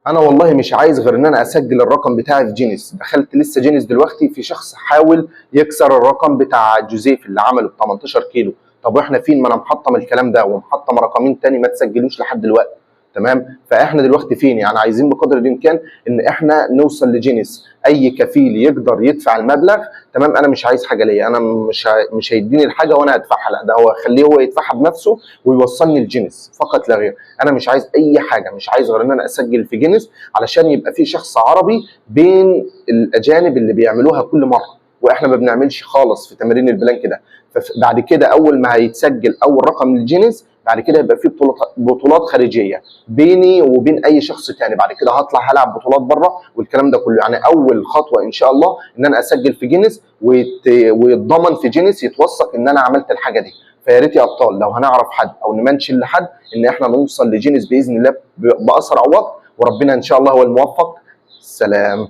انا والله مش عايز غير ان انا اسجل الرقم بتاعي في جينيس. دخلت لسه جينيس دلوقتي، في شخص حاول يكسر الرقم بتاع جوزيف اللي عمله ب 18 كيلو. طب واحنا فين؟ ما انا محطم الكلام ده ومحطم رقمين تاني ما تسجلوش لحد دلوقتي. تمام، فاحنا دلوقتي فين؟ يعني عايزين بقدر الامكان ان احنا نوصل لجينيس. اي كفيل يقدر يدفع المبلغ تمام، انا مش عايز حاجه ليا، انا مش هيديني الحاجه وانا ادفعها، لا ده هو خليه هو يدفعها بنفسه ويوصلني لجينيس فقط لا غير. انا مش عايز اي حاجه، مش عايز غير ان انا اسجل في جينيس علشان يبقى في شخص عربي بين الاجانب اللي بيعملوها كل مره، واحنا ما بنعملش خالص في تمارين البلانك ده. فبعد كده اول ما هيتسجل اول رقم للجينيس، بعد كده يبقى في بطولات خارجيه بيني وبين اي شخص تاني. بعد كده هطلع هلعب بطولات بره والكلام ده كله. يعني اول خطوه ان شاء الله ان انا اسجل في جينيس ويتضمن في جينيس، يتوثق ان انا عملت الحاجه دي. فيا ريت يا ابطال لو هنعرف حد او نمنشن لحد ان احنا نوصل لجينيس باذن الله باسرع وقت، وربنا ان شاء الله هو الموفق. سلام.